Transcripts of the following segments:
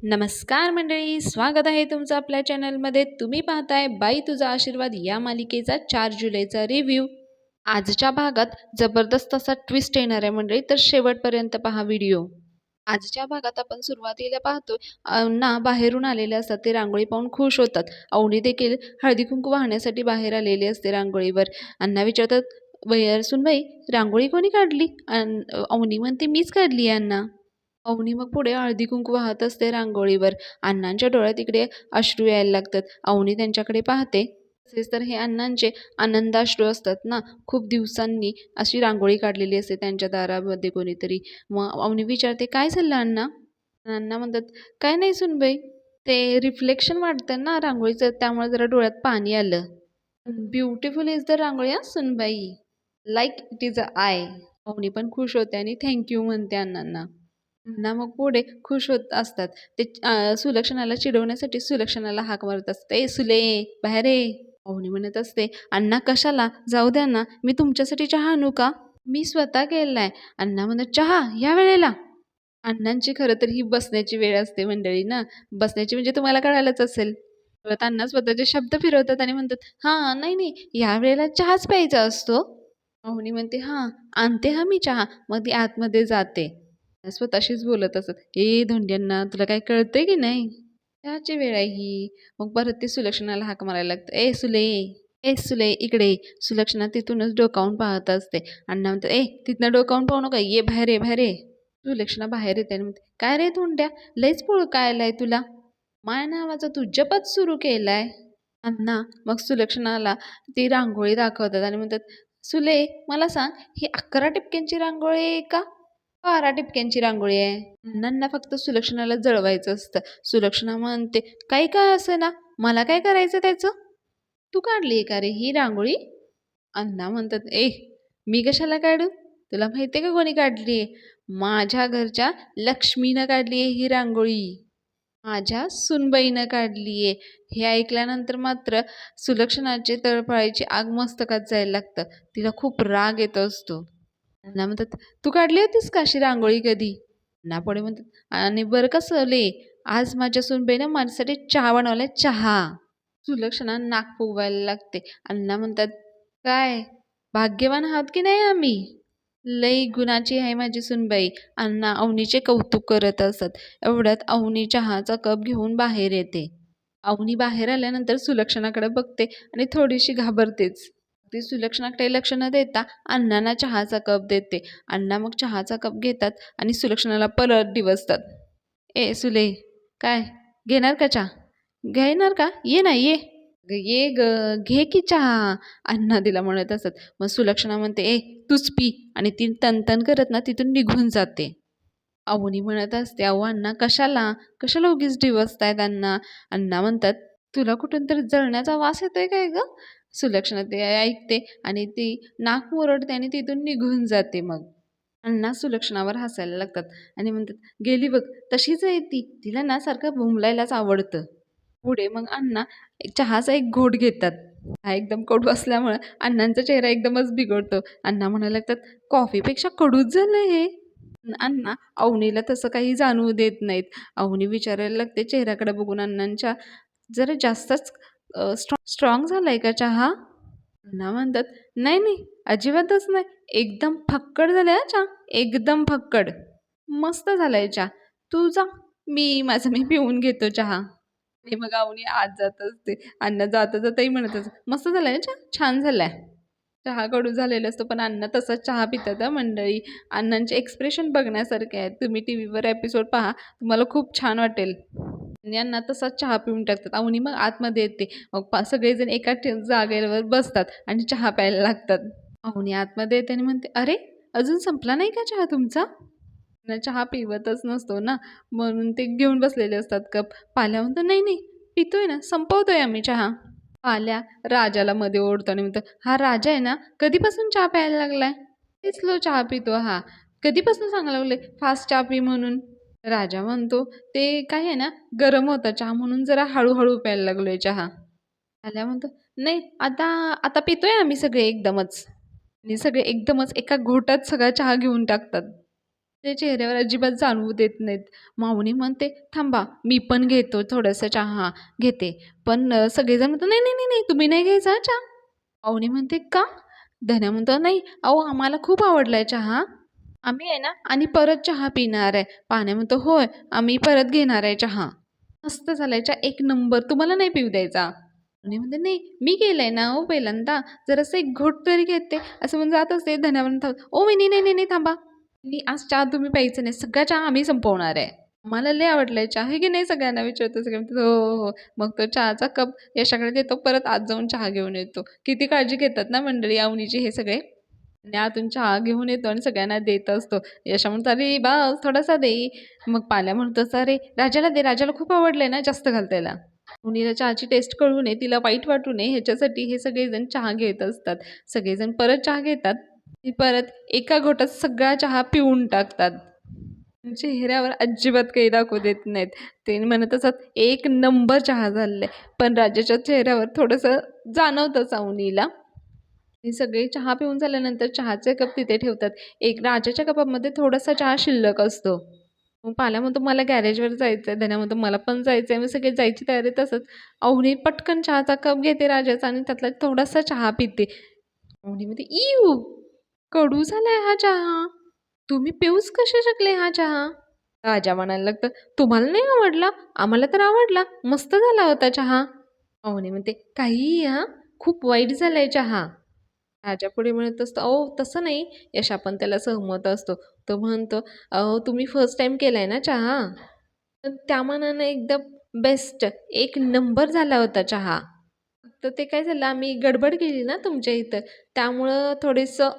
नमस्कार मंडळी, स्वागत आहे तुमचं आपल्या चॅनलमध्ये. तुम्ही पाहताय बाई तुझा आशीर्वाद या मालिकेचा 4 जुलैचा रिव्ह्यू. आजच्या भागात जबरदस्त असा ट्विस्ट येणार आहे मंडळी, तर शेवटपर्यंत पहा व्हिडिओ. आजच्या भागात आपण सुरुवातीला पाहतो अण्णा बाहेरून आलेले असतात. ते रांगोळी पाहून खुश होतात. अवनी देखील हळदी कुंकू वाहण्यासाठी बाहेर आलेली असते रांगोळीवर. अण्णा विचारतात, सुनबाई रांगोळी कोणी काढली? अवनी म्हणते, मीच काढली आहे अण्णा. अवनी मग पुढे हळदी कुंकू वाहत असते रांगोळीवर. अण्णांच्या डोळ्यात इकडे अश्रू यायला लागतात. अवनी त्यांच्याकडे पाहते. तसेच तर हे अण्णांचे आनंदाश्रू असतात ना. खूप दिवसांनी अशी रांगोळी काढलेली असते त्यांच्या दारामध्ये कोणीतरी. मग अवनी विचारते, काय झालं अण्णा? अण्णा म्हणतात, काय नाही सुनबाई, ते रिफ्लेक्शन वाटतं ना रांगोळीचं, त्यामुळे जरा डोळ्यात पाणी आलं. ब्युटिफुल इज द रांगोळी हा सुनबाई, लाईक इट इज अ आय. अवनी पण खुश होते आणि थँक्यू म्हणते अण्णांना. ना मग पुढे खुश होत असतात. ते सुलक्षणाला चिडवण्यासाठी सुलक्षणाला हाक मारत असतात, ए सुले बाहेर ये. अवनी म्हणत असते, अण्णा कशाला, जाऊ द्या ना, मी तुमच्यासाठी चहा आणू का? मी स्वतः केलाय. अण्णा म्हणत, चहा या वेळेला? अण्णांची खरं तर ही बसण्याची वेळ असते मंडळी ना. बसण्याची म्हणजे तुम्हाला कळालंच असेल. परत अण्णा स्वतःचे शब्द फिरवतात आणि म्हणतात, हा नाही नाही, या वेळेला चहाच प्यायचा असतो. अवनी म्हणते, हा आणते हा मी चहा. मग ती आतमध्ये जाते. स्वतःशीच बोलत असत, ए धोंड्यांना, तुला काय कळतंय की नाही? चहाची वेळ आहे ही. मग परत ते सुलक्षणाला हाक मारायला लागतं, ए सुले, ए सुले इकडे ये. सुलक्षणा तिथूनच डोकावून पाहत असते. अण्णा म्हणतात, ए तिथनं डोकावून पाहू नका, ये बाहेर ये बाहेर ये. सुलक्षणा बाहेर येते आणि म्हणते, काय रे धोंड्या, लयच पुळ काय आलाय तुला? माया नावाचा तू जपच सुरू केलाय. अण्णा मग सुलक्षणाला ती रांगोळी दाखवतात आणि म्हणतात, सुले मला सांग, ही 11 टिपक्यांची रांगोळी आहे का 12 टिपक्यांची रांगोळी आहे? अण्णांना फक्त सुलक्षणाला जळवायचं असतं. सुलक्षणा म्हणते, काही काय असं ना, मला काय करायचं त्याचं? तू काढली का रे ही रांगोळी? अण्णा म्हणतात, ए मी कशाला काढू? तुला माहितीये का कोणी काढली? माझ्या घरच्या लक्ष्मीनं काढली आहे ही रांगोळी. माझ्या सुनबाईनं काढलीये. हे ऐकल्यानंतर मात्र सुलक्षणाचे तळपायाची आग मस्तकात जायला लागतं. तिला खूप राग येत असतो. अण्णा म्हणतात, तू काढली होतीस का अशी रांगोळी कधी? अण्णा पुढे म्हणतात, आणि बरं का सले, आज माझ्या सुनबाईनं माझ्यासाठी चहा बनवलाय, चहा. सुलक्षणा नाक फुगवायला लागते. अण्णा म्हणतात, काय भाग्यवान आहात की नाही आम्ही? लई गुणाची आहे माझी सुनबाई. अण्णा अवनीचे कौतुक करत असत. एवढ्यात अवनी चहाचा कप घेऊन बाहेर येते. अवनी बाहेर आल्यानंतर सुलक्षणाकडे बघते आणि थोडीशी घाबरतेच. ती सुलक्षणाकडे लक्ष न देता अण्णांना चहाचा कप देते. अण्णा मग चहाचा कप घेतात आणि सुलक्षणाला परत डिवचतात. ए सुले, काय घेणार का चहा? घेणार का? ये ना ये. ये ग, घे की चहा. अण्णा तिला म्हणत असत. मग सुलक्षणा म्हणते, ए तूच पी, आणि ती तनतन करत ना तिथून निघून जाते. अवनी म्हणत असते, अहो अण्णा कशाला, कशाला उगीच डिवचतायत अण्णा? अण्णा म्हणतात, तुला कुठून तरी जळण्याचा वास येतोय काय ग? सुलक्षणा ते ऐकते आणि ती नाक मुरडते आणि तिथून निघून जाते. मग अण्णा सुलक्षणावर हसायला लागतात आणि म्हणतात, गेली बघ, तशीच आहे ती, तिला ना सारखं बोंबलायलाच आवडतं. पुढे मग अण्णा चहाचा एक घोट घेतात. हा एकदम कडू असल्यामुळे अण्णांचा चेहरा एकदमच बिघडतो. अण्णा म्हणायला लागतात, कॉफीपेक्षा कडूच झालं हे. अण्णा अवनीला तसं काही जाणवू देत नाहीत. अवनी विचारायला लागते चेहऱ्याकडे बघून अण्णांच्या, जरा जास्तच स्ट्रॉंग झालाय का चहा? अण्णा म्हणतात, नाही नाही, अजिबातच नाही, एकदम फक्कड झालाय हा चहा, एकदम फक्कड, मस्त झालाय चहा. तू जा, मी पिऊन घेतो चहा. हे मग अवनी आत जात असते. अण्णा जाता जाताही म्हणतच, मस्त झालाय ना चहा, छान झालाय. चहा कडू झालेला असतो पण अण्णा तसाच चहा पितात हा मंडळी. अण्णांचे एक्सप्रेशन बघण्यासारखे आहेत. तुम्ही टीव्हीवर एपिसोड पहा, तुम्हाला खूप छान वाटेल. आणि अण्णा तसाच चहा पिऊन टाकतात. अवनी मग आतमध्ये येते. मग सगळेजण एका जागेवर बसतात आणि चहा प्यायला लागतात. अवनी आतमध्ये येते आणि म्हणते, अरे अजून संपला नाही का चहा तुमचा? ना चहा पिवतच नसतो ना, म्हणून ते घेऊन बसलेले असतात कप. पाल्या म्हणतो, नाही नाही, पितोय ना, संपवतोय आम्ही चहा. आल्या राजाला मध्ये ओढतो आणि म्हणतो, हा राजा आहे ना, कधीपासून चहा प्यायला लागलाय? ते स्लो चहा पितो हा, कधीपासून सांगायला लागले फास्ट चहा पी म्हणून? राजा म्हणतो, ते काय आहे ना, गरम होता चहा म्हणून जरा हळूहळू प्यायला लागलोय चहा. आल्या म्हणतो, नाही आता आता पितोय आम्ही सगळे एकदमच. आणि सगळे एकदमच एका घोटात सगळा चहा घेऊन टाकतात. ते चेहऱ्यावर अजिबात जाणवू देत नाहीत. माऊनी म्हणते, "थांबा, मी पण घेतो थोडासा चहा घेते." पण सगळेजण म्हणतात, "नाही, नाही, नाही, नाही, तुम्ही नाही घ्यायचा चहा." माऊनी म्हणते, "का?" धन्या म्हणतो, "नाही, अहो आम्हाला खूप आवडलाय चहा. आम्ही आहे ना आणि परत चहा पिणार आहे." पाण्या म्हणतो, "होय, आम्ही परत घेणार आहे चहा. मस्त झालाय चहा, एक नंबर. तुम्हाला नाही पिऊ द्यायचा." आणि म्हणते, "नाही, मी केलंय ना हो पहिल्यांदा. जरासं एक घोट तरी घेते." असं म्हणून जात असते. धन्या म्हणतात, "ओ वहिनी, नाही, नाही, नाही, थांबा. आज चहा तुम्ही प्यायचं नाही. सगळा चहा आम्ही संपवणार आहे. मला लय आवडलाय चहा. आहे की नाही?" सगळ्यांना विचारतो. सगळे म्हणतात, "हो, हो, हो." मग तो चहाचा कप यशाकडे देतो. परत आत जाऊन चहा घेऊन येतो. किती काळजी घेतात ना मंडळी अवनीची हे सगळे. आणि आतून चहा घेऊन येतो आणि सगळ्यांना देत असतो. यशा म्हणतो, "अरे बस थोडासा दे." मग पाल्या म्हणतो, "अरे राजाला दे. राजाला खूप आवडलंय ना, जास्त घाल त्याला." मुलीला चहाची टेस्ट कळू नये, तिला वाईट वाटू नये ह्याच्यासाठी हे सगळेजण चहा घेत असतात. सगळेजण परत चहा घेतात. ती परत एका घोटात सगळा चहा पिऊन टाकतात. चेहऱ्यावर अजिबात काही दाखवू देत नाहीत. ते म्हणत असतात, "एक नंबर चहा झालेला पण राजाच्या चेहऱ्यावर थोडंसं जाणवतं अवनीला. हे सगळे चहा पिऊन झाल्यानंतर चहाचे कप तिथे ठेवतात. एक राजाच्या कपामध्ये थोडासा चहा शिल्लक असतो. मग पाल्या म्हणतो, "मला गॅरेजवर जायचंय." धन्या म्हणतो, "मला पण जायचंय." मग सगळे जायची तयारीत असत. अवनी पटकन चहाचा कप घेते राजाचा आणि त्यातला थोडासा चहा पिते. अवनी म्हणते, "इऊ! कडू झालाय हा चहा. तुम्ही पिऊच कसे शकले हा चहा?" राजा म्हणायला लागतं, "तुम्हाला नाही आवडला? आम्हाला तर आवडला. मस्त झाला होता चहा." अवनी म्हणते, "काहीही हां, खूप वाईट झालाय चहा." राजा पुढे म्हणत असतो, "अहो तसं नाही." यशा पण त्याला सहमत असतो. तो म्हणतो, "अहो तुम्ही फर्स्ट टाईम केलाय ना चहा? तर त्या मानानं एकदम बेस्ट एक नंबर झाला होता चहा. फक्त ते काय झालं आम्ही गडबड केली ना तुमच्या इथं, त्यामुळं थोडंसं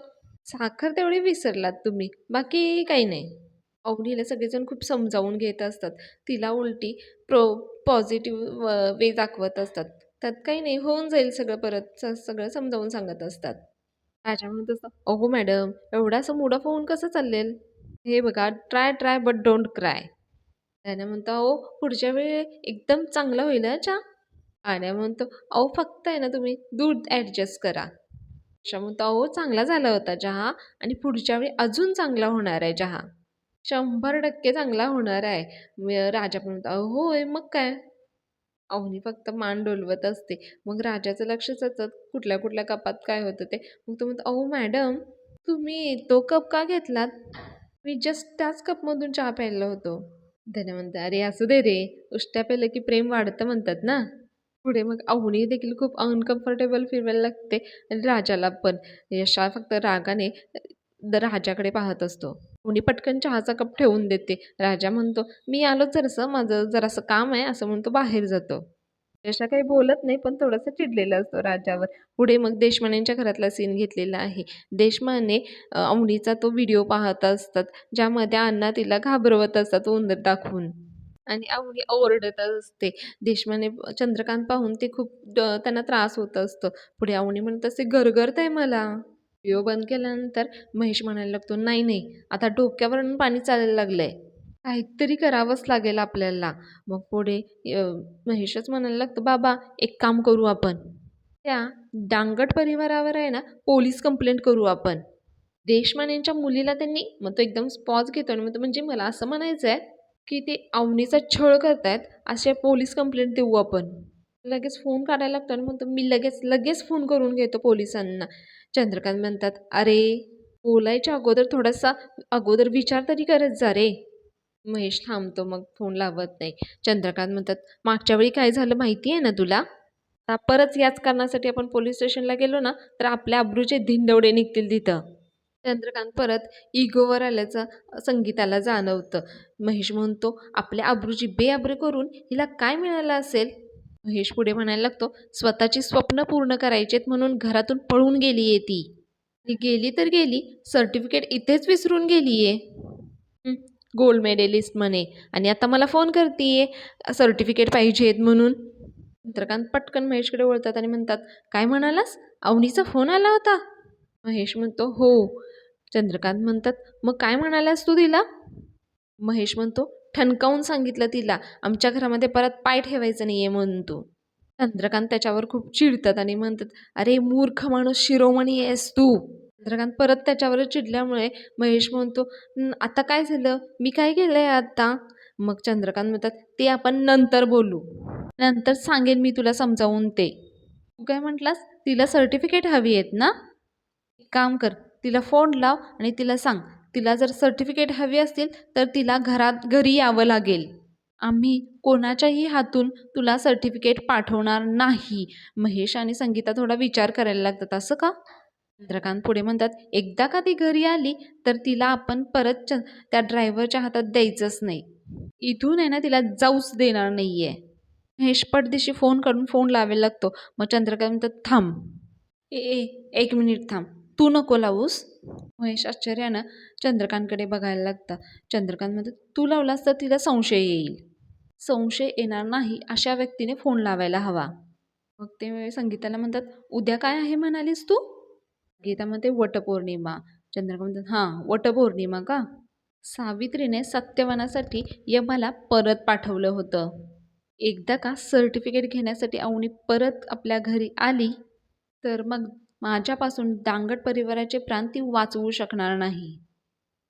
साखर तेवढी विसरलात तुम्ही. बाकी काही नाही." अवनीला सगळेजण खूप समजावून घेत असतात. तिला उलटी प्रो पॉझिटिव्ह वे दाखवत असतात. त्यात काही नाही, होऊन जाईल सगळं परत सगळं समजावून सांगत असतात. राजा म्हणत असतो, "अहो मॅडम, एवढा असं मूड ऑफ होऊन कसं चालेल? हे बघा, try try but don't cry." त्याने म्हणतो, "अहो पुढच्या वेळी एकदम चांगला होईल हां चहा." आण्या म्हणतो, "अहो फक्त आहे ना तुम्ही दूध ॲडजस्ट करा." अशा म्हणतो, "अहो चांगला झाला होता चहा आणि पुढच्या वेळी अजून चांगला होणार आहे चहा. 100% चांगला होणार आहे." राजा पण म्हणतो, "अहो होय, मग काय?" अवनी फक्त मान डोलवत असते. मग राजाचं लक्ष सतत कुठल्या कुठल्या कपात काय होतं ते. मग तो म्हणतो, "अहो मॅडम, तुम्ही तो कप का घेतलात? मी जस्ट त्याच कपमधून चहा प्यायला होतो." त्याने म्हणतो, "अरे असू दे रे, उष्ट्या प्यायलं की प्रेम वाढतं म्हणतात ना." पुढे मग अवनी देखील खूप अनकम्फर्टेबल फील व्हायला लागते आणि राजाला पण. यशा फक्त रागाने राजाकडे पाहत असतो. अवनी पटकन चहाचा कप ठेवून देते. राजा म्हणतो, "मी आलोच जरासं, माझं जरासं काम आहे." असं म्हणतो बाहेर जातो. यशा काही बोलत नाही, पण थोडासा चिडलेला असतो राजावर. पुढे मग देशमानेंच्या घरातला सीन घेतलेला आहे. देशमाने अवनीचा तो व्हिडिओ पाहत असतात, ज्यामध्ये अण्णा तिला घाबरवत असतात उंदीर दाखवून. आणि अवनी ओरडत असते. देशमाने चंद्रकांत पाहून ते खूप त्यांना त्रास होत असतो. पुढे अवनी म्हणत असते, "गरगरतंय मला." व्हिडिओ बंद केल्यानंतर महेश म्हणायला लागतो, "नाही, नाही, आता डोक्यावरून पाणी चालायला लागलंय. काहीतरी करावंच लागेल आपल्याला." मग पुढे अ, महेशच म्हणायला लागतो, "बाबा एक काम करू आपण. त्या डांगट परिवारावर आहे ना पोलीस कंप्लेंट करू आपण." देशमानेंच्या मुलीला त्यांनी मग तो एकदम पॉज घेतो आणि म्हणतो, "म्हणजे मला असं म्हणायचं आहे की ते अवनीचा छळ करतायत, असे पोलीस कंप्लेंट देऊ आपण." लगेच फोन काढायला लागतो आणि म्हणतो, "मी लगेच लगेच फोन करून घेतो पोलिसांना." चंद्रकांत म्हणतात, "अरे बोलायच्या अगोदर थोडासा अगोदर विचार तरी करत जा रे." महेश थांबतो, मग फोन लावत नाही. चंद्रकांत म्हणतात, "मागच्या वेळी काय झालं माहिती आहे ना तुला? आता परत याच कारणासाठी आपण पोलीस स्टेशनला गेलो ना, तर आपल्या अब्रूचे धिंडवडे निघतील तिथं." चंद्रकांत परत इगोवर आल्याचं संगीताला जाणवतं. महेश म्हणतो, "आपल्या अब्रूची बेअब्रू करून हिला काय मिळालं असेल?" महेश पुढे म्हणायला लागतो, "स्वतःची स्वप्न पूर्ण करायचेत म्हणून घरातून पळून गेली आहे ती. ती गेली तर गेली, सर्टिफिकेट इथेच विसरून गेली आहे. गोल्ड मेडलिस्ट म्हणे आणि आता मला फोन करतीये सर्टिफिकेट पाहिजेत म्हणून." चंद्रकांत पटकन महेशकडे वळतात आणि म्हणतात, "काय म्हणालास? अवनीचा फोन आला होता?" महेश म्हणतो, "हो." चंद्रकांत म्हणतात, "मग काय म्हणालास तू तिला?" महेश म्हणतो, "ठणकावून सांगितलं तिला, आमच्या घरामध्ये परत पाय ठेवायचं नाहीये म्हणून तू." चंद्रकांत त्याच्यावर खूप चिडतात आणि म्हणतात, "अरे मूर्ख माणूस शिरोमणी आहेस तू. चंद्रकांत परत त्याच्यावर चिडल्यामुळे महेश म्हणतो, आता काय झालं? मी काय केलंय आता?" मग चंद्रकांत म्हणतात, "ते आपण नंतर बोलू. नंतर सांगेन मी तुला समजावून ते. तू काय म्हटलास? तिला सर्टिफिकेट हवी आहेत ना? एक काम कर, तिला फोन लाव आणि तिला सांग, तिला जर सर्टिफिकेट हवी असतील तर तिला घरी यावं लागेल. आम्ही कोणाच्याही हातून तुला सर्टिफिकेट पाठवणार नाही." महेश आणि संगीता थोडा विचार करायला लागतात. असं का? चंद्रकांत पुढे म्हणतात, एकदा का ती घरी आली तर तिला आपण परत त्या ड्रायव्हरच्या हातात द्यायचंच नाही. इथून आहे ना तिला जाऊच देणार नाहीये. महेश पटदिशी फोन काढून फोन लावायला लागतो. मग चंद्रकांत म्हणतात, थांब. ए ए एक मिनिट थांब. तू नको लावूस. महेश आश्चर्यानं चंद्रकांतकडे बघायला लागतात. चंद्रकांत म्हणतात, तू लावलास तर तिला संशय येईल. संशय येणार नाही अशा व्यक्तीने फोन लावायला हवा. मग ते संगीताला म्हणतात, उद्या काय आहे म्हणालीस तू? गीता म्हणते, वटपौर्णिमा. चंद्रकांत म्हणतात, हां, वटपौर्णिमा का? सावित्रीने सत्यवानासाठी यमाला परत पाठवलं होतं. एकदा का सर्टिफिकेट घेण्यासाठी अवनी परत आपल्या घरी आली तर मग माझ्यापासून दांगट परिवाराचे प्राण ती वाचवू शकणार नाही.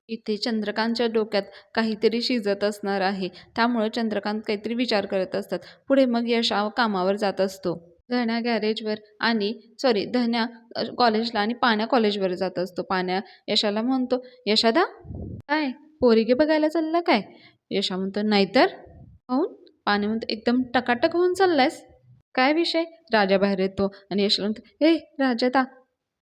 इथे चंद्रकांतच्या डोक्यात काहीतरी शिजत असणार आहे. त्यामुळे चंद्रकांत काहीतरी विचार करत असतात. पुढे मग यश कामावर जात असतो. धन्या गॅरेजवर आणि धन्या कॉलेजला आणि पाण्या कॉलेजवर जात असतो. पाण्या यशाला म्हणतो, यशादा काय पोरगी बघायला चालला काय? यशा म्हणतो, नाहीतर. काहून? पाण्या म्हणतो, एकदम टकाटक होऊन चाललायस. काय विषय? राजा बाहेर येतो आणि यशला म्हणतो, हे राजादा,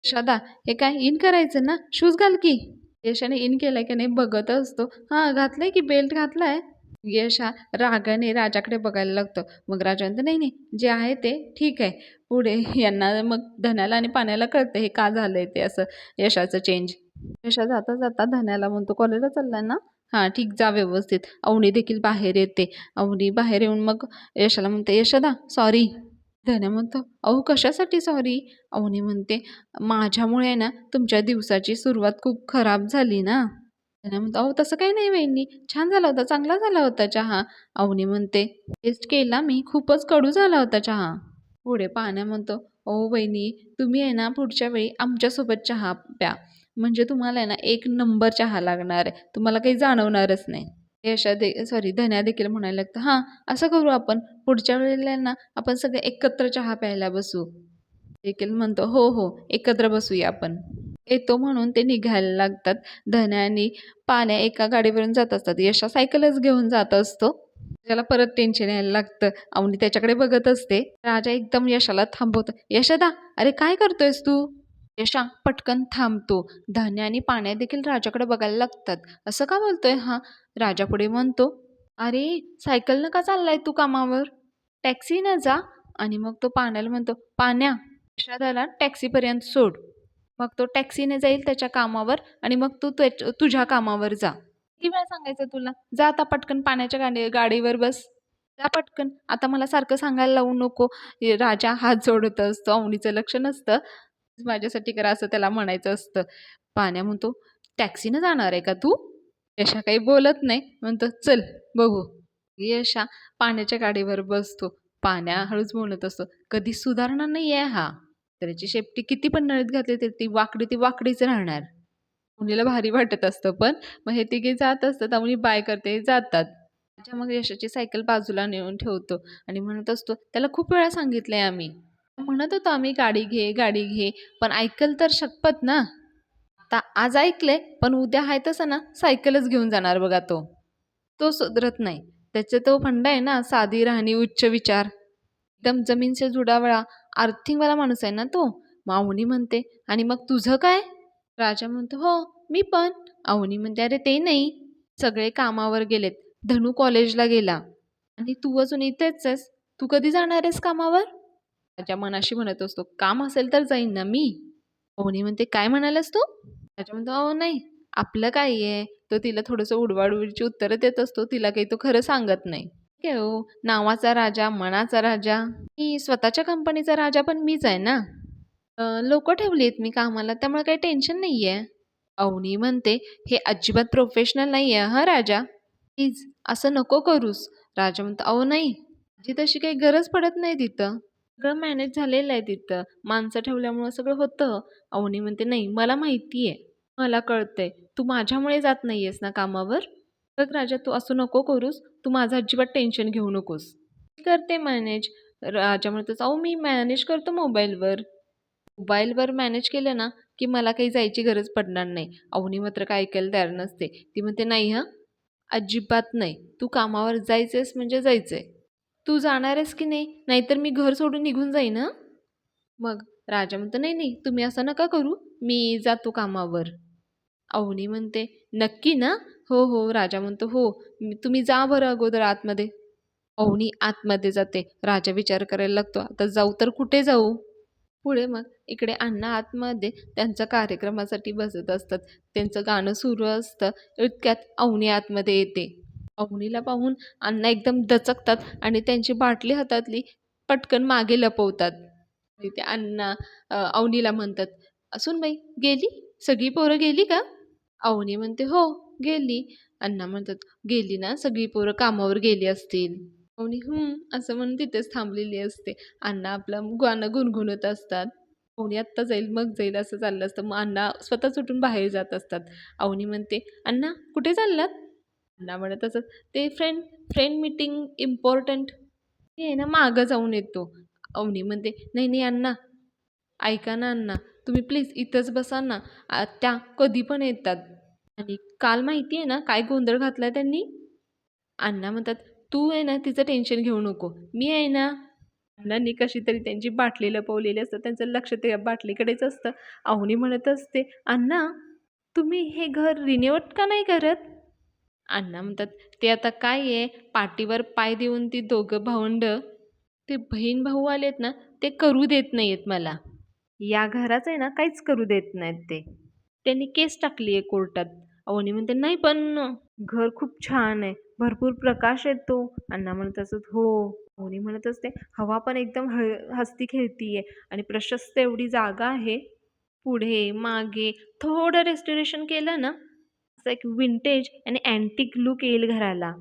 यशादा, हे काय इन करायचं ना, शूज घाल की. यशाने इन केलाय की नाही बघत असतो. हां, घातलंय की, बेल्ट घातलाय. यश हा रागाने राजाकडे बघायला लागतो. मग राजा म्हणतो, नाही नाही, जे आहे ते ठीक आहे. पुढे यांना मग धन्याला आणि पाण्याला कळतं हे का झालंय ते असं यशाचं चेंज. यशा जाता जाता धन्याला म्हणतो, कॉलेजला चाललाय ना? हां, ठीक, जा व्यवस्थित. अवनी देखील बाहेर येते. अवनी बाहेर येऊन मग यशाला म्हणते, यशदा सॉरी. धन्या म्हणतो, अहो कशासाठी सॉरी? अवनी म्हणते, माझ्यामुळे ना तुमच्या दिवसाची सुरुवात खूप खराब झाली ना. धन्या म्हणतो, अहो तसं काही नाही वहिनी, छान झाला होता, चांगला झाला होता चहा. अवनी म्हणते, टेस्ट केला मी, खूपच कडू झाला होता चहा. पुढे पाहण्या म्हणतो, अहो वहिनी, तुम्ही आहे ना पुढच्या वेळी आमच्यासोबत चहा प्या, म्हणजे तुम्हाला आहे ना एक नंबर चहा लागणार आहे, तुम्हाला काही जाणवणारच नाही. धन्या देखील म्हणायला लागतं, हां, असं करू आपण, पुढच्या वेळेला ना आपण सगळे एकत्र चहा प्यायला बसू. देखील म्हणतो, हो हो, एकत्र बसूया आपण. येतो म्हणून ते निघायला लागतात. धन्या आणि पाण्या एका गाडीवरून जात असतात. यशा सायकलच घेऊन जात असतो. त्याला परत टेन्शन यायला लागतं. अवनी त्याच्याकडे बघत असते. राजा एकदम यशाला थांबवतो. यशदा, अरे काय करतोयस तू? यशा पटकन थांबतो. धन्या आणि पाण्या देखील राजाकडे बघायला लागतात. असं का बोलतोय हा? राजा पुढे म्हणतो, अरे सायकलनं का चाललाय तू कामावर? टॅक्सीनं जा. आणि मग तो पाण्याला म्हणतो, पाण्या, यशादाला टॅक्सीपर्यंत सोड. मग तो टॅक्सीने जाईल त्याच्या कामावर आणि मग तू तुझ्या कामावर जा. किती वेळा सांगायचं तुला? जा आता पटकन पाण्याच्या गाडीवर बस. जा पटकन. आता मला सारखं सांगायला लावू नको. राजा हात जोडत असतो. अवनीचं लक्ष नसतं. माझ्यासाठी करा असं त्याला म्हणायचं असतं. पाण्या म्हणतो, टॅक्सीनं जाणार आहे का तू? यशा काही बोलत नाही. म्हणतो, चल बघू. यशा पाण्याच्या गाडीवर बसतो. पाण्या हळूच बोलत असतो, कधी सुधारणार नाही आहे हा. त्याची शेपटी किती पण नळीत घातली तरी ती वाकडीच राहणार. मुलीला भारी वाटत असतं पण. मग हे तिघे जात असतात. अवनी बाय करते, जातात. राजा मग यशाची सायकल बाजूला नेऊन ठेवतो आणि म्हणत असतो, त्याला खूप वेळा सांगितलंय आम्ही. म्हणत होतो आम्ही, गाडी घे गाडी घे, पण ऐकल तर शपथ ना. आता आज ऐकलंय पण उद्या आहे तसं ना सायकलच घेऊन जाणार बघा तो. तो सुधरत नाही. त्याचा तो फंडा आहे ना, साधी राहणी उच्च विचार. एकदम जमीनशे जुडावळा आर्थिंगवाला माणूस आहे ना तो. मग अवनी म्हणते, आणि मग तुझं काय? राजा म्हणतो, हो मी पण. अवनी म्हणते, अरे ते नाही, सगळे कामावर गेलेत. धनू कॉलेजला गेला आणि तू अजून इथेच आहेस. तू कधी जाणार आहेस कामावर? राजा मनाशी म्हणत असतो, काम असेल तर जाईन ना मी. अवनी म्हणते, काय म्हणालास तू? राजा म्हणतो, अहो नाही, आपलं काय आहे. तो तिला थोडंसं उडवाउडवीची उत्तरं देत असतो. तिला काही तो खरं सांगत नाही. काय हो, नावाचा राजा, मनाचा राजा. मी स्वतःच्या कंपनीचा राजा पण मीच आहे ना. लोकं ठेवली आहेत मी कामाला, त्यामुळे काही टेन्शन नाही आहे. अवनी म्हणते, हे अजिबात प्रोफेशनल नाही आहे हां राजा. प्लीज असं नको करूस. राजा म्हणतो, अहो नाही, माझी तशी काही गरज पडत नाही तिथं. सगळं मॅनेज झालेलं आहे तिथं. माणसं ठेवल्यामुळं सगळं होतं. अवनी म्हणते, "नाही, मला माहिती आहे. मला कळतंय. तू माझ्यामुळे जात नाहीयेस ना कामावर? बघ राजा, तू असं नको करूस. तू माझं अजिबात टेन्शन घेऊ नकोस." "मी करते मॅनेज." राजा म्हणतो, "अहो, मी मॅनेज करतो मोबाईलवर." मोबाईलवर मॅनेज केलं ना, की मला काही जायची गरज पडणार नाही. अवनी मात्र काय ऐकायला तयार नसते. ती म्हणते, "नाही हं, अजिबात नाही. तू कामावर जायचंयस म्हणजे जायचंय. तू जाणार आहेस की नाही? नाहीतर मी घर सोडून निघून जाईन हं." मग राजा म्हणतो, "नाही, नाही, तुम्ही असं नका करू. मी जातो कामावर." अवनी म्हणते, "नक्की ना?" "हो, हो." राजा म्हणतो, "हो. तुम्ही जा बरं अगोदर आतमध्ये." अवनी आतमध्ये जाते. राजा विचार करायला लागतो, "आता जाऊ तर कुठे जाऊ?" पुढे मग इकडे अण्णा आतमध्ये त्यांच्या कार्यक्रमासाठी बसत असतात. त्यांचं गाणं सुरू असतं. इतक्यात अवनी आतमध्ये येते. अवनीला पाहून अण्णा एकदम दचकतात आणि त्यांची बाटली हातातली पटकन मागे लपवतात. आणि ते अण्णा अवनीला म्हणतात, "सुनबाई गेली? सगळी पोरं गेली का?" अवनी म्हणते, "हो, गेली." अण्णा म्हणतात, "गेली ना? सगळी पोरं कामावर गेली असतील." अवनी असं म्हणून तिथेच थांबलेली असते. अण्णा आपलं गाणं गुणगुणत असतात. अवनी आत्ता जाईल, मग जाईल असं चाललं असतं. मग अण्णा स्वतःच उठून बाहेर जात असतात. अवनी म्हणते, "अण्णा कुठे चाललात?" अण्णा म्हणत असत, "ते फ्रेंड फ्रेंड मीटिंग इम्पॉर्टंट आहे ना, मागं जाऊन येतो." अवनी म्हणते, "नाही, नाही अण्णा, ऐका ना अण्णा, तुम्ही प्लीज इथंच बसा ना. त्या कधी पण येतात. आणि काल माहिती आहे ना काय गोंधळ घातलाय त्यांनी?" अण्णा म्हणतात, "तू आहे ना तिचं टेन्शन घेऊ नको. मी आहे ना." अण्णांनी कशी तरी त्यांची बाटली लपवलेली असतं. त्यांचं लक्ष त्या बाटलीकडेच असतं. अवनी म्हणत असते, "अण्णा, तुम्ही हे घर रिनोव्हेट का नाही करत?" अण्णा म्हणतात, "ते आता काय आहे, पाठीवर पाय देऊन ती दोघं भावंडं, ते बहीण भाऊ आलेत ना, ते करू देत नाहीयेत मला. या घराचं आहे ना काहीच करू देत नाहीत ते. त्यांनी केस टाकली आहे कोर्टात." अवनी म्हणते, "नाही पण घर खूप छान आहे. भरपूर प्रकाश येतो." अण्णा म्हणत असत, "हो." अवनी म्हणत असते, "हवा पण एकदम हसती खेळतीये आणि प्रशस्त एवढी जागा आहे. पुढे, मागे थोडं रेस्टोरेशन केलं ना, असं एक विंटेज आणि अँटिक लूक येईल घराला."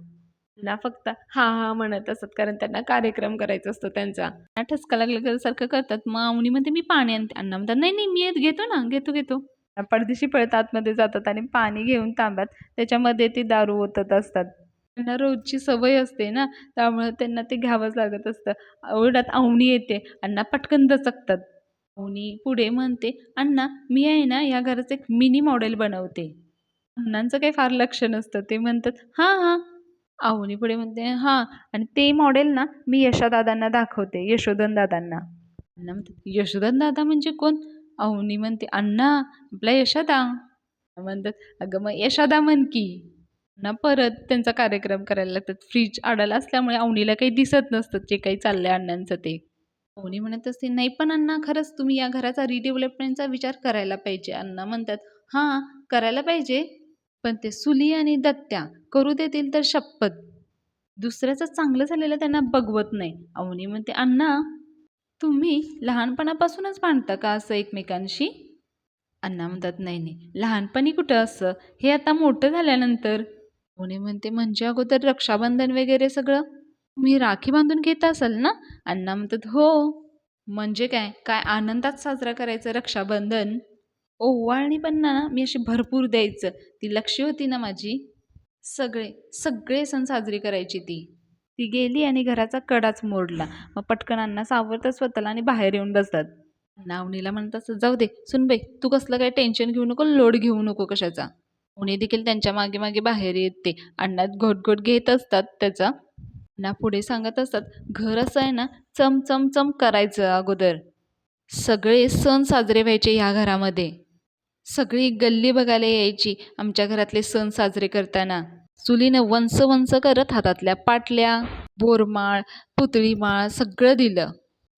ना फक्त हां, हां म्हणत असत कारण त्यांना कार्यक्रम करायचा असतो त्यांचा. ठसका लागल्यासारखं करतात. मग अवनी म्हणते, "मी पाणी आणते." अण्णा म्हणतात, "नाही, नाही, मी घेतो ना, घेतो, घेतो." पडदिशी पळत आतमध्ये जातात आणि पाणी घेऊन तांब्यात त्याच्यामध्ये ती दारू ओतत असतात. त्यांना रोजची सवय असते ना, त्यामुळे त्यांना ते घ्यावंच लागत असतं. एवढ्यात अवनी येते. अण्णा पटकन दचकतात. अवनी पुढे म्हणते, "अण्णा, मी आहे ना या घराचं एक मिनी मॉडेल बनवते." अण्णांचं काही फार लक्ष नसतं. ते म्हणतात, "हां, हां." अवनी पुढे म्हणते, "हां, आणि ते मॉडेल ना मी यशादादांना दाखवते, यशोधन दादांना." अण्णा म्हणतात, "यशोधन दादा म्हणजे कोण?" अवनी म्हणते, "अण्णा, आपला यशोदा." म्हणतात, "अगं मग यशोदा म्हण की." ना परत त्यांचा कार्यक्रम करायला लागतात. फ्रीज आडाला असल्यामुळे अवनीला काही दिसत नसतं जे काही चाललंय अण्णांचं ते. अवनी म्हणत असते, "नाही पण अण्णा, खरंच तुम्ही या घराचा रिडेव्हलपमेंटचा विचार करायला पाहिजे." अण्णा म्हणतात, "हां, करायला पाहिजे, पण ते सुली आणि दत्त्या करू देतील तर शपथ. दुसऱ्याचं चांगलं झालेलं त्यांना बघवत नाही." अवनी म्हणते, "अण्णा, तुम्ही लहानपणापासूनच भांडता का असं एकमेकांशी?" अण्णा म्हणतात, "नाही, नाही, लहानपणी कुठं असं, हे आता मोठं झाल्यानंतर." कोणी म्हणते, "म्हणजे अगोदर रक्षाबंधन वगैरे सगळं तुम्ही राखी बांधून घेत असाल ना?" अण्णा म्हणतात, "हो." "म्हणजे काय, काय आनंदात साजरा करायचं रक्षाबंधन?" ओवाळणी पण ना मी अशी भरपूर द्यायचं. ती लक्ष्मी होती ना माझी, सगळे, सगळे सण साजरे करायची ती. ती गेली आणि घराचा कडाच मोडला. मग पटकन अण्णा सावरतात स्वतःला आणि बाहेर येऊन बसतात. नावनीला म्हणतात, "जाऊ दे सुनबाई, तू कसलं काही टेन्शन घेऊ नको, लोड घेऊ नको कशाचा." उनी देखील त्यांच्या मागे मागे बाहेर येते. अण्णा घोट घेत असतात त्याचा. अण्णा पुढे सांगत असतात, "घर असं आहे ना, चम चम चम करायचं अगोदर. सगळे सण साजरे व्हायचे ह्या घरामध्ये. सगळी गल्ली बघायला यायची आमच्या घरातले सण साजरे करताना. चुलीनं वंस वंस करत हातातल्या पाटल्या, बोरमाळ, पुतळी माळ सगळं दिलं.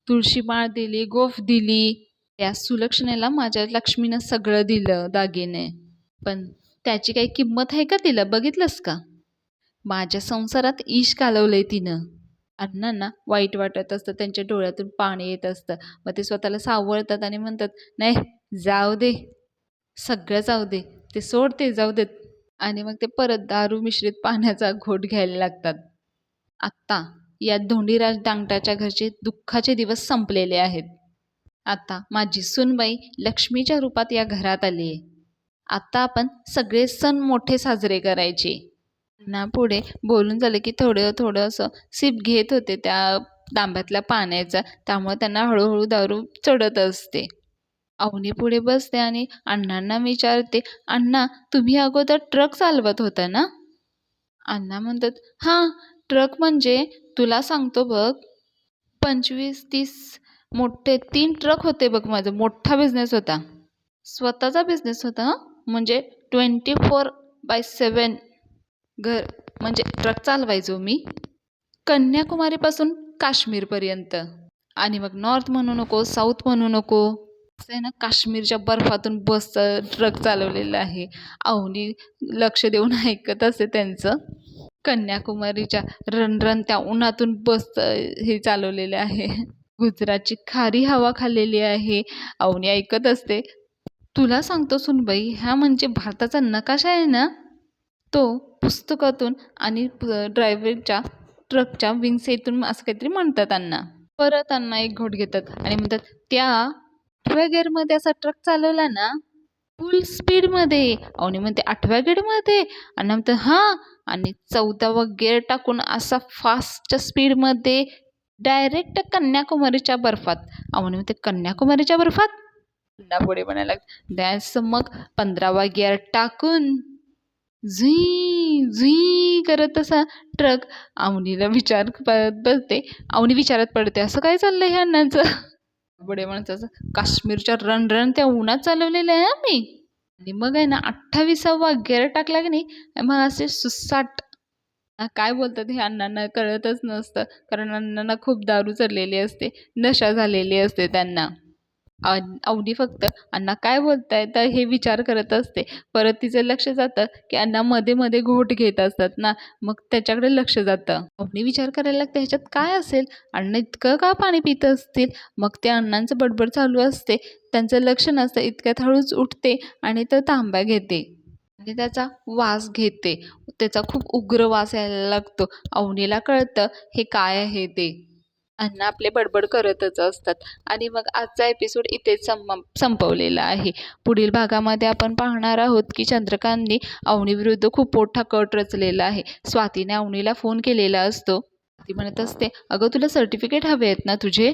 तुळशी माळ दिली, गोफ दिली. त्या सुलक्षणेला माझ्या लक्ष्मीनं सगळं दिलं दागिने. पण त्याची काही किंमत आहे का तिला, बघितलंस का? माझ्या संसारात इश कालवलंय तिनं." अण्णांना वाईट वाटत असतं. त्यांच्या डोळ्यातून पाणी येत असतं. मग ते स्वतःला सावरतात आणि म्हणतात, "नाही, जाऊ दे. सगळं जाऊ दे. ते सोड, ते जाऊ देत." आणि मग ते परत दारू मिश्रित पाण्याचा घोट घ्यायला लागतात. आत्ता या धोंडीराज दांगटाच्या घरचे दुःखाचे दिवस संपलेले आहेत. आता माझी सूनबाई लक्ष्मीच्या रूपात या घरात आली आहे. आता आपण सगळे सण मोठे साजरे करायचे. ना पुढे बोलून झालं की थोडं थोडं असं सिप घेत होते त्या तांब्यातल्या पाण्याचा, त्यामुळे त्यांना हळूहळू दारू चढत असते. अवनी पुढे बसते आणि अण्णांना विचारते, अण्णा तुम्ही अगोदर ट्रक चालवत होता ना? अण्णा म्हणतात, हां, ट्रक म्हणजे तुला सांगतो बघ, 25-30 मोठे 3 ट्रक होते बघ. माझा मोठा बिझनेस होता. स्वतःचा बिझनेस होता हं. म्हणजे 24/7 घर म्हणजे ट्रक चालवायचो मी. कन्याकुमारीपासून काश्मीरपर्यंत. आणि मग नॉर्थ म्हणू नको, साऊथ म्हणू नको, असं आहे ना, काश्मीरच्या बर्फातून बसचं ट्रक चालवलेलं आहे. अवनी लक्ष देऊन ऐकत असते त्यांचं. कन्याकुमारीच्या रणरणत्या उन्हातून बसचं हे चालवलेलं आहे. गुजरातची खारी हवा खाल्लेली आहे. अवनी ऐकत असते. तुला सांगतो सुनबाई, ह्या म्हणजे भारताचा नकाशा आहे ना, तो पुस्तकातून आणि ड्रायव्हरच्या ट्रकच्या विंगसेतून असं काहीतरी म्हणतात अण्णा. परत अण्णा एक घोट घेतात आणि म्हणतात, त्या 8व्या गेअरमध्ये असा ट्रक चालवला ना, फुल स्पीडमध्ये. अवनी म्हणते 8व्या गेअरमध्ये? अण्णा म्हणतात हां. आणि 14वा गेअर टाकून असा फास्टच्या स्पीडमध्ये डायरेक्ट कन्याकुमारीच्या बर्फात. अवनी म्हणते कन्याकुमारीच्या बर्फात? अण्णा पुढे म्हणायला द्यायचं मग 15वा गिअर टाकून झुई झुई करत असा ट्रक. अवनीला विचार बसते. अवनी विचारात पडते, असं काय चाललंय ह्या अण्णांचं? पुढे म्हणतात, काश्मीरच्या रणरण त्या उन्हात चालवलेलं आहे मी. आणि मग आहे ना 28वा गिअर टाकला की नाही, मग असे सुसाट. काय बोलतात हे अण्णांना कळतच नसतं, कारण अण्णांना खूप दारू चढलेली असते, नशा झालेली असते त्यांना. अवनी फक्त अण्णा काय बोलताय तर हे विचार करत असते. परत तिचं लक्ष जातं की अण्णा मध्ये मध्ये घोट घेत असतात ना, मग त्याच्याकडे लक्ष जातं. अवनी विचार करायला लागते, ह्याच्यात काय असेल, अण्णा इतकं का पाणी पित असतील. मग ते अण्णांचं बडबड चालू असते, त्यांचं लक्ष नसतं. इतक्यात हळूच उठते आणि तो तांब्या घेते आणि त्याचा वास घेते. त्याचा खूप उग्र वास यायला लागतो. अवनीला कळतं हे काय आहे ते. अण्णा आपले बडबड करतच असतात. आणि मग आजचा एपिसोड इथेच संपवलेला आहे. पुढील भागामध्ये आपण पाहणार आहोत की चंद्रकांतने अवनीविरुद्ध खूप मोठा कट रचलेला आहे. स्वातीने अवनीला फोन केलेला असतो. ती म्हणत असते, अगं तुला सर्टिफिकेट हवे आहेत ना तुझे,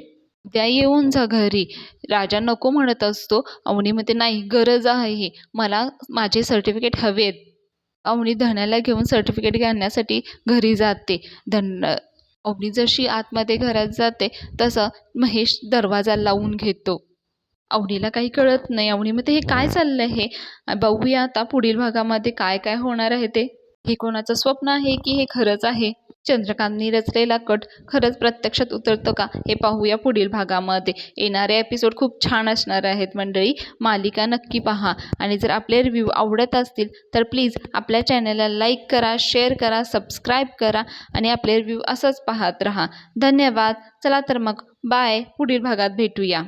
उद्या येऊन जा घरी. राजा नको म्हणत असतो. अवनी म्हणते नाही, गरज आहे, मला माझे सर्टिफिकेट हवे आहेत. अवनी धन्याला घेऊन सर्टिफिकेट घेण्यासाठी घरी जाते. अवनी जशी आतमध्ये घरात जाते तसं महेश दरवाजा लावून घेतो. अवनीला काही कळत नाही. अवनी म्हणते हे काय चाललंय हे. बघूया आता पुढील भागामध्ये काय काय होणार आहे ते. हे कोणाचं स्वप्न आहे की हे खरंच आहे. चंद्रकांतनी रचलेला कट खरंच प्रत्यक्षात उतरतो का, हे पाहूया पुढील भागामध्ये. येणारे एपिसोड खूप छान असणार आहेत मंडळी. मालिका नक्की पहा. आणि जर आपले रिव्ह्यू आवडत असतील तर प्लीज आपल्या चॅनलला लाईक करा, शेअर करा, सबस्क्राईब करा आणि आपले रिव्ह्यू असंच पाहत राहा. धन्यवाद. चला तर मग बाय. पुढील भागात भेटूया.